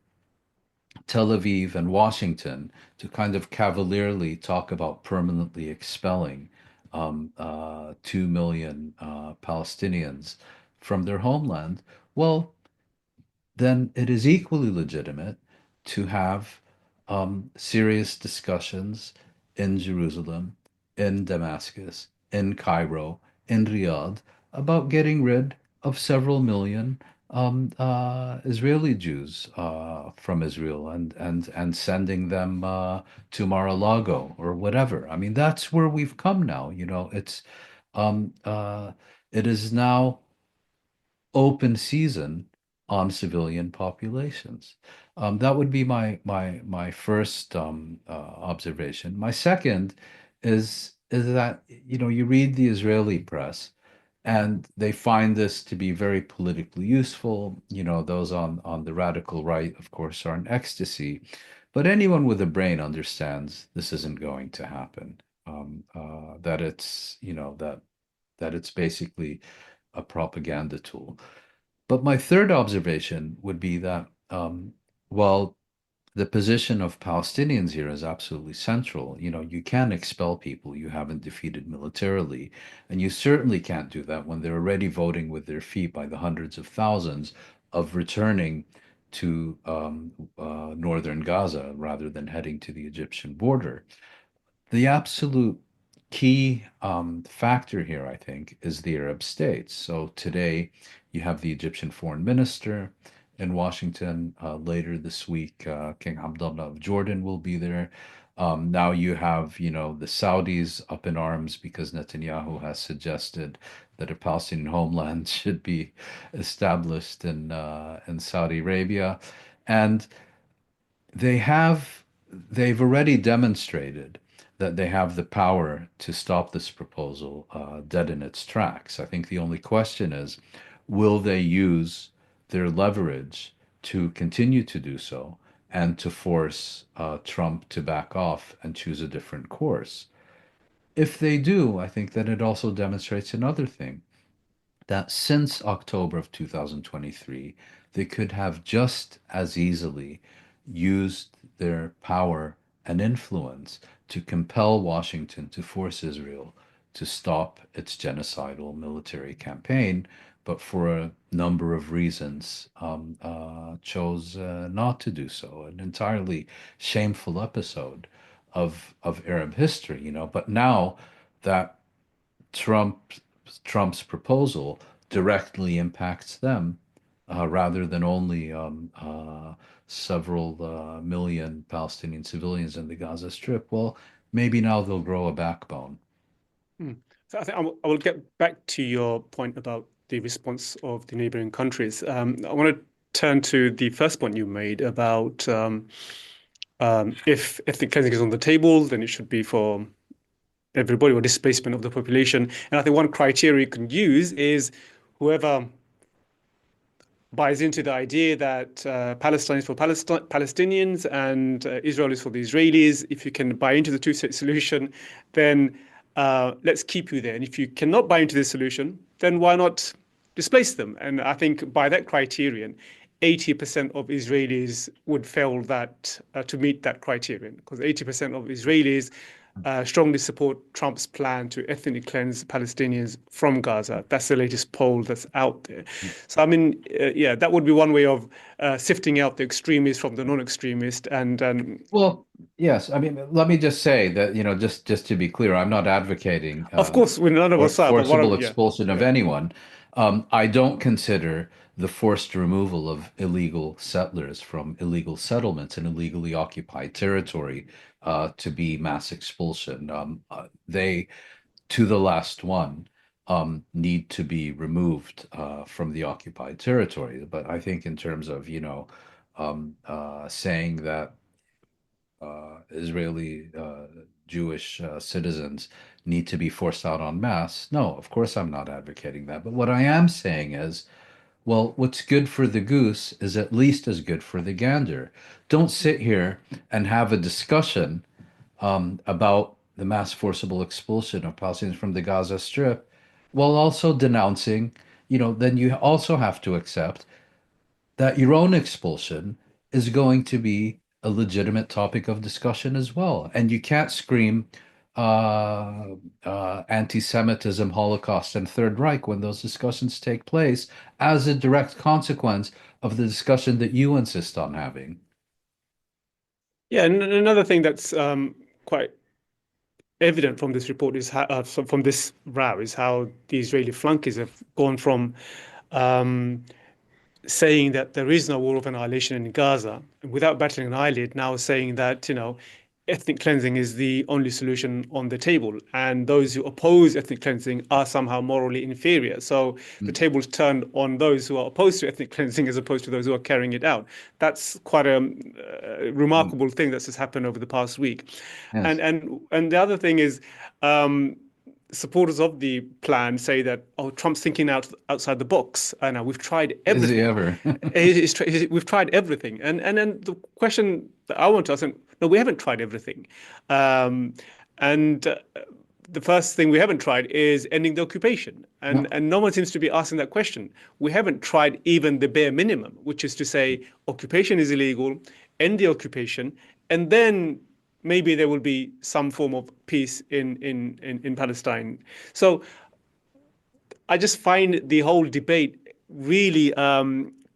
Tel Aviv and Washington to kind of cavalierly talk about permanently expelling 2 million Palestinians from their homeland, well, then it is equally legitimate to have serious discussions in Jerusalem, in Damascus, in Cairo, in Riyadh about getting rid of several million Israeli Jews from Israel and sending them to Mar-a-Lago or whatever. I mean, that's where we've come now. Um, uh, it is now open season on civilian populations. That would be my first observation. My second is that you read the Israeli press and they find this to be very politically useful. Those on the radical right, of course, are in ecstasy, but anyone with a brain understands this isn't going to happen. That it's that it's basically a propaganda tool. But my third observation would be that while the position of Palestinians here is absolutely central, you can't expel people you haven't defeated militarily. And you certainly can't do that when they're already voting with their feet by the hundreds of thousands of returning to northern Gaza rather than heading to the Egyptian border. The absolute key factor here, I think, is the Arab states. So today, you have the Egyptian foreign minister in Washington. Later this week, King Abdullah of Jordan will be there. Now you have, the Saudis up in arms because Netanyahu has suggested that a Palestinian homeland should be established in Saudi Arabia, and they have they've already demonstrated that they have the power to stop this proposal dead in its tracks. I think the only question is, will they use their leverage to continue to do so and to force Trump to back off and choose a different course? If they do, I think that it also demonstrates another thing, that since October of 2023, they could have just as easily used their power and influence to compel Washington to force Israel to stop its genocidal military campaign, but for a number of reasons chose not to do so. An entirely shameful episode of Arab history, But now that Trump Trump's proposal directly impacts them rather than only several million Palestinian civilians in the Gaza Strip. Well, maybe now they'll grow a backbone. Hmm. So I think I will get back to your point about the response of the neighboring countries. I want to turn to the first point you made about if ethnic cleansing is on the table, then it should be for everybody or displacement of the population. And I think one criteria you can use is whoever buys into the idea that Palestine is for Palestinians and Israel is for the Israelis. If you can buy into the two-state solution, then let's keep you there. And if you cannot buy into this solution, then why not displace them? And I think by that criterion, 80% of Israelis would fail that to meet that criterion, because 80% of Israelis strongly support Trump's plan to ethnically cleanse Palestinians from Gaza. That's the latest poll that's out there. So, I mean, yeah, that would be one way of sifting out the extremists from the non-extremist. And Well, yes. I mean, let me just say that, just to be clear, I'm not advocating of course, we're none of us are, but forcible yeah, expulsion of yeah. anyone. I don't consider the forced removal of illegal settlers from illegal settlements and illegally occupied territory to be mass expulsion. They, to the last one, need to be removed from the occupied territory. But I think in terms of, saying that Israeli Jewish citizens need to be forced out en masse. No, of course I'm not advocating that. But what I am saying is, well, what's good for the goose is at least as good for the gander. Don't sit here and have a discussion about the mass forcible expulsion of Palestinians from the Gaza Strip while also denouncing, then you also have to accept that your own expulsion is going to be a legitimate topic of discussion as well. And you can't scream anti-Semitism, Holocaust, and Third Reich when those discussions take place as a direct consequence of the discussion that you insist on having. Yeah, and another thing that's quite evident from this report is how, from this row is how the Israeli flankists have gone from um, saying that there is no war of annihilation in Gaza, and without battling an eyelid, now saying that, ethnic cleansing is the only solution on the table. And those who oppose ethnic cleansing are somehow morally inferior. So the Mm. tables turned on those who are opposed to ethnic cleansing as opposed to those who are carrying it out. That's quite a Mm. remarkable thing that's just happened over the past week. And Yes. and and the other thing is, um, supporters of the plan say that, oh, Trump's thinking outside the box. I know we've tried Is he everything. ever? We've tried everything, and then the question that I want to ask him, no, we haven't tried everything, um, and the first thing we haven't tried is ending the occupation, and No. and no one seems to be asking that question. We haven't tried even the bare minimum, which is to say, occupation is illegal, end the occupation, and then maybe there will be some form of peace in Palestine. So I just find the whole debate really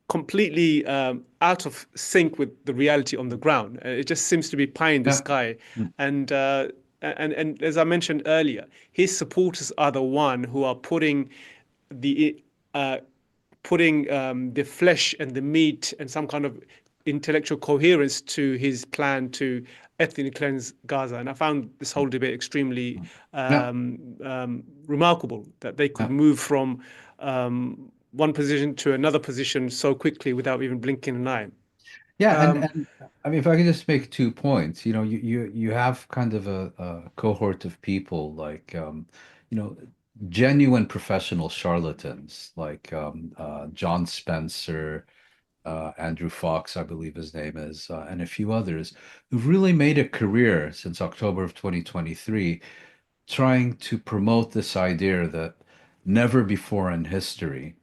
completely out of sync with the reality on the ground. It just seems to be pie in the Yeah. sky. Mm. And and as I mentioned earlier, his supporters are the one who are the uh, putting the flesh and the meat and some kind of intellectual coherence to his plan to ethnically cleanse Gaza. And I found this whole debate extremely Yeah. remarkable that they could Yeah. move from one position to another position so quickly without even blinking an eye. Yeah, and Um, and I mean, if I could just make 2 points, you have kind of a cohort of people like, you know, genuine professional charlatans like John Spencer, Andrew Fox, I believe his name is, and a few others who've really made a career since October of 2023 trying to promote this idea that never before in history,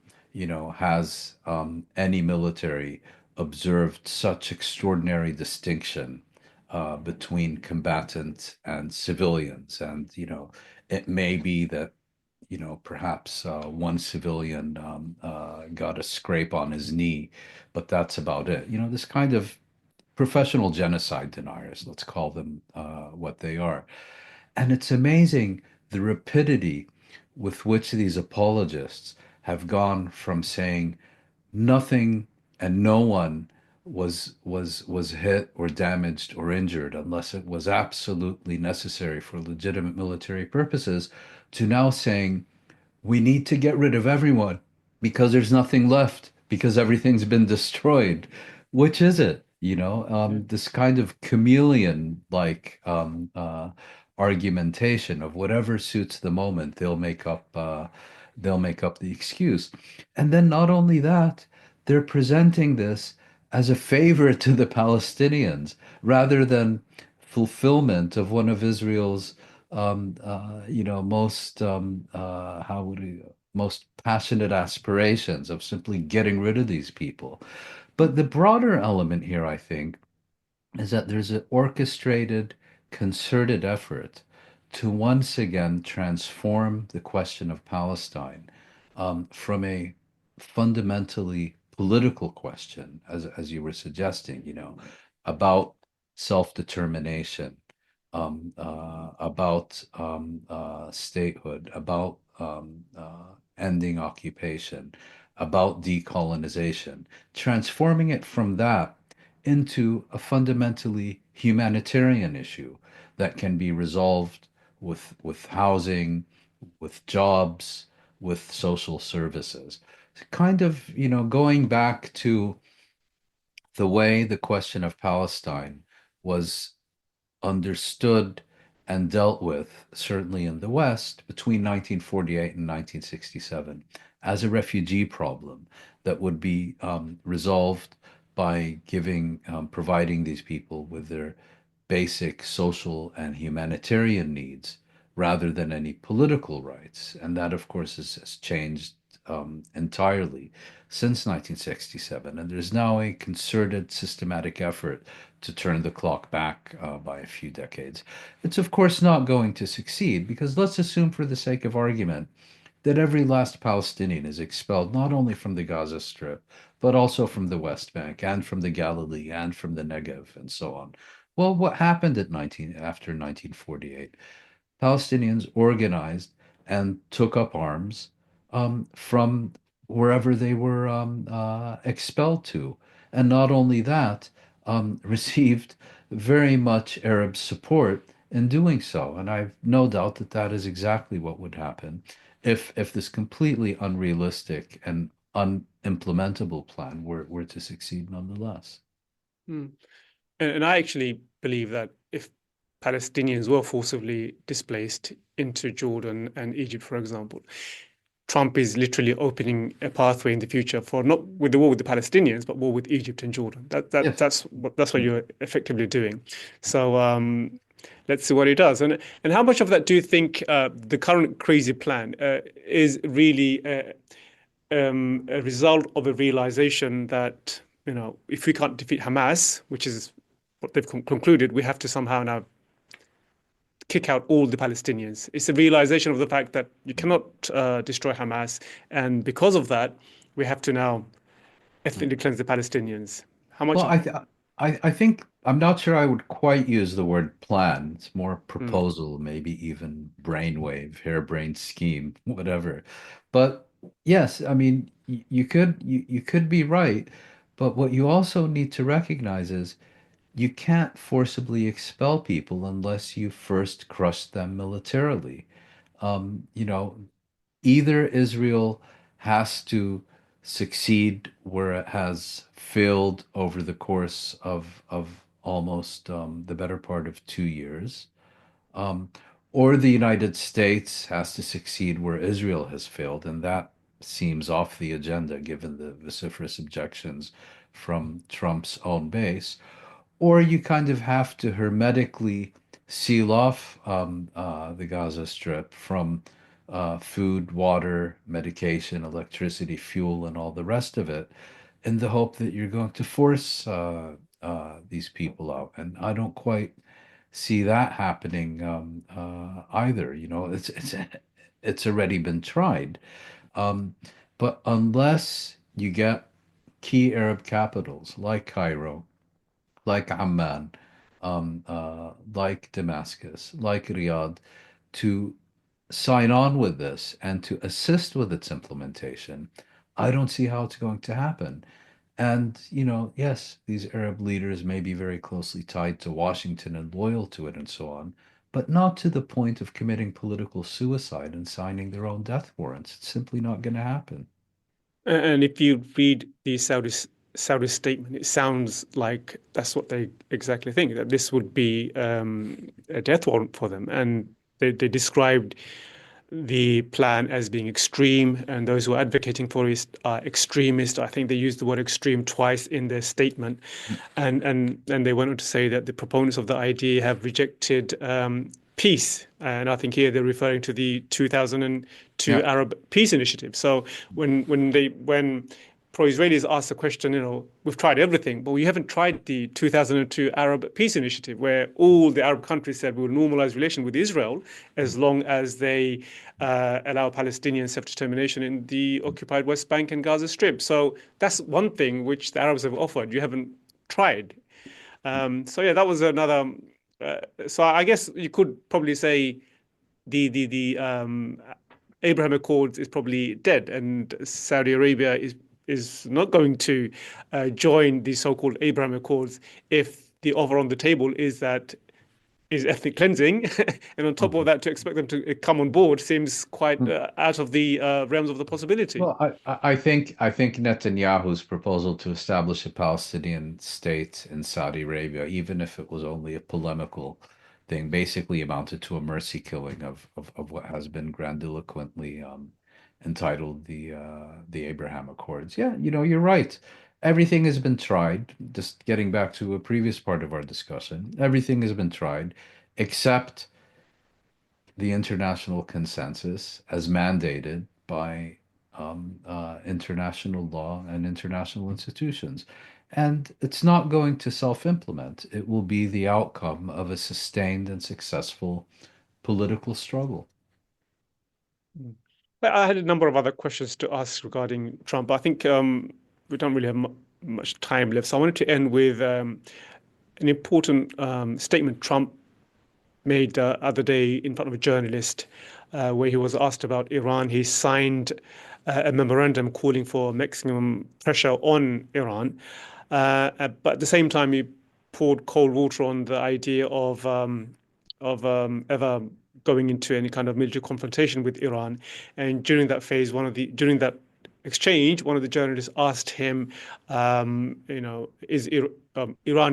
has any military observed such extraordinary distinction between combatants and civilians. And, it may be that, perhaps one civilian got a scrape on his knee, but that's about it. This kind of professional genocide deniers, let's call them what they are. And it's amazing the rapidity with which these apologists have gone from saying nothing and no one was hit or damaged or injured unless it was absolutely necessary for legitimate military purposes to now saying we need to get rid of everyone because there's nothing left because everything's been destroyed. Which is it? yeah. This kind of chameleon like argumentation of whatever suits the moment, they'll make up the excuse. And then not only that, they're presenting this as a favor to the Palestinians rather than fulfillment of one of Israel's most how would we most passionate aspirations of simply getting rid of these people. But the broader element here, I think, is that there's an orchestrated, concerted effort to once again transform the question of Palestine from a fundamentally political question, as you were suggesting, about self-determination, about statehood, about ending occupation, about decolonization, transforming it from that into a fundamentally humanitarian issue that can be resolved with housing, with jobs, with social services. Kind of, going back to the way the question of Palestine was understood and dealt with, certainly in the West, between 1948 and 1967, as a refugee problem that would be resolved by providing these people with their basic social and humanitarian needs rather than any political rights. And that, of course, has changed entirely since 1967. And there's now a concerted, systematic effort to turn the clock back by a few decades. It's, of course, not going to succeed because let's assume, for the sake of argument, that every last Palestinian is expelled not only from the Gaza Strip, but also from the West Bank and from the Galilee and from the Negev and so on. Well, what happened after 1948? Palestinians organized and took up arms from wherever they were expelled to. And not only that, received very much Arab support in doing so. And I've no doubt that that is exactly what would happen if this completely unrealistic and unimplementable plan were to succeed nonetheless. Mm. And I actually believe that if Palestinians were forcibly displaced into Jordan and Egypt, for example, Trump is literally opening a pathway in the future for not with the war with the Palestinians, but war with Egypt and Jordan. Yes. That's what you're effectively doing. So let's see what he does. And how much of that do you think the current crazy plan is really a result of a realization that, if we can't defeat Hamas, which is what they've concluded, we have to somehow now kick out all the Palestinians. It's a realization of the fact that you cannot destroy Hamas, and because of that, we have to now ethnically cleanse the Palestinians. How much? Well, I think I'm not sure I would quite use the word plan. It's more Mm, proposal, maybe even brainwave, harebrained scheme, whatever. But yes, I mean, you could be right, but what you also need to recognize is you can't forcibly expel people unless you first crush them militarily. You know, either Israel has to succeed where it has failed over the course of almost the better part of 2 years, um, or the United States has to succeed where Israel has failed, and that seems off the agenda given the vociferous objections from Trump's own base, or you kind of have to hermetically seal off the Gaza Strip from food, water, medication, electricity, fuel, and all the rest of it, in the hope that you're going to force these people out. And I don't quite see that happening either. It's already been tried, um, but unless you get key Arab capitals like Cairo, like Amman, like Damascus, like Riyadh, to sign on with this and to assist with its implementation, I don't see how it's going to happen. And, yes, these Arab leaders may be very closely tied to Washington and loyal to it and so on, but not to the point of committing political suicide and signing their own death warrants. It's simply not going to happen. and if you read the Saudi statement, it sounds like that's what they exactly think, that this would be a death warrant for them. And they described the plan as being extreme, and those who are advocating for it are extremist. I think they used the word extreme twice in their statement, and they went on to say that the proponents of the idea have rejected peace. And I think here they're referring to the 2002 Yeah. Arab Peace Initiative. So when pro-Israelis ask the question, we've tried everything, but we haven't tried the 2002 Arab Peace Initiative, where all the Arab countries said we will normalize relations with Israel as long as they allow Palestinian self-determination in the occupied West Bank and Gaza Strip. So that's one thing which the Arabs have offered. You haven't tried. So yeah, that was another. So I guess you could probably say the Abraham Accords is probably dead, and Saudi Arabia is not going to join the so-called Abraham Accords if the offer on the table is that is ethnic cleansing, and on top of Mhm. that, to expect them to come on board seems quite out of the realms of the possibility. Well, I think Netanyahu's proposal to establish a Palestinian state in Saudi Arabia, even if it was only a polemical thing, basically amounted to a mercy killing of what has been grandiloquently entitled the Abraham Accords. Yeah, you're right. Everything has been tried. Just getting back to a previous part of our discussion, everything has been tried except the international consensus as mandated by international law and international institutions. And it's not going to self-implement. It will be the outcome of a sustained and successful political struggle. Mm. I had a number of other questions to ask regarding Trump. I think we don't really have much time left, so I wanted to end with an important statement Trump made the other day in front of a journalist, where he was asked about Iran. He signed a memorandum calling for maximum pressure on Iran, but at the same time, he poured cold water on the idea of ever going into any kind of military confrontation with Iran. And during that phase, during that exchange, one of the journalists asked him, Iran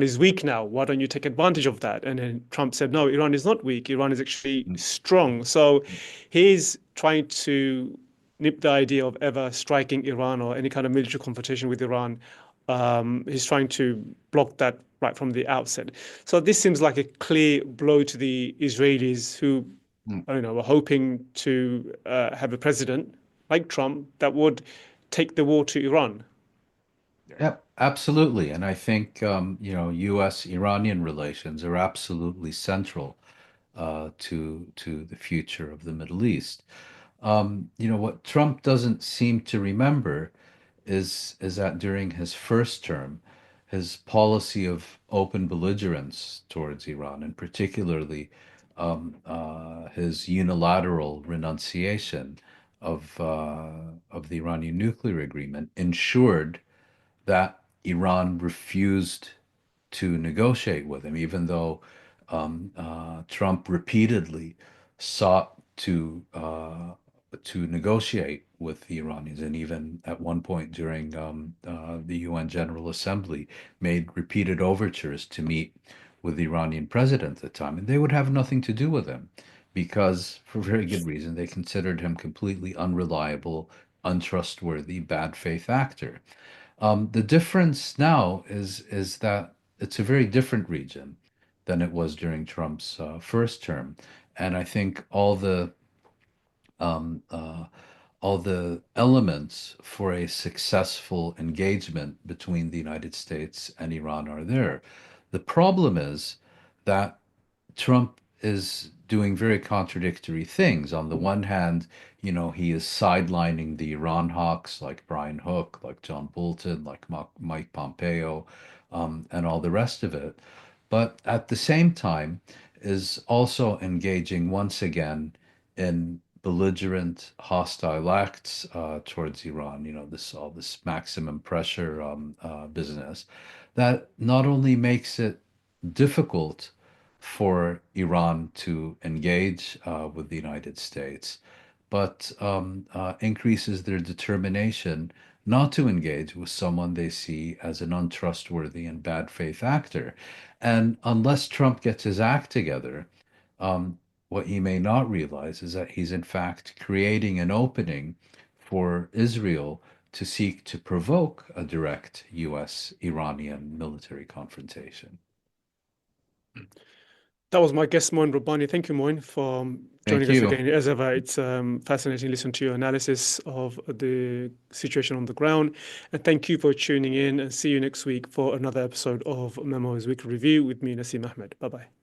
is weak now. Why don't you take advantage of that? And then Trump said, no, Iran is not weak. Iran is actually strong. So he's trying to nip the idea of ever striking Iran or any kind of military confrontation with Iran. He's trying to block that right from the outset. So this seems like a clear blow to the Israelis who, Mm. I don't know, were hoping to have a president like Trump that would take the war to Iran. Yep, absolutely. And I think, U.S.-Iranian relations are absolutely central to the future of the Middle East. What Trump doesn't seem to remember is that during his first term, his policy of open belligerence towards Iran, and particularly his unilateral renunciation of the Iranian nuclear agreement, ensured that Iran refused to negotiate with him, even though Trump repeatedly sought to negotiate with the Iranians, and even at one point during the UN General Assembly, made repeated overtures to meet with the Iranian president at the time, and they would have nothing to do with him because, for very good reason, they considered him completely unreliable, untrustworthy, bad faith actor. The difference now is that it's a very different region than it was during Trump's first term, and I think um, uh, all the elements for a successful engagement between the United States and Iran are there. The problem is that Trump is doing very contradictory things. On the one hand, he is sidelining the Iran hawks like Brian Hook, like John Bolton, like Mike Pompeo, and all the rest of it. But at the same time, is also engaging once again in belligerent, hostile acts towards Iran. This maximum pressure business that not only makes it difficult for Iran to engage with the United States, but increases their determination not to engage with someone they see as an untrustworthy and bad faith actor. And unless Trump gets his act together, what he may not realize is that he's in fact creating an opening for Israel to seek to provoke a direct US Iranian military confrontation. That was my guest, Moin Rabbani. Thank you, Moin, for Thank joining us you. again. As ever, it's fascinating to listen to your analysis of the situation on the ground. And thank you for tuning in, and see you next week for another episode of Memo's Weekly Review with me, Naseem Ahmed. Bye bye.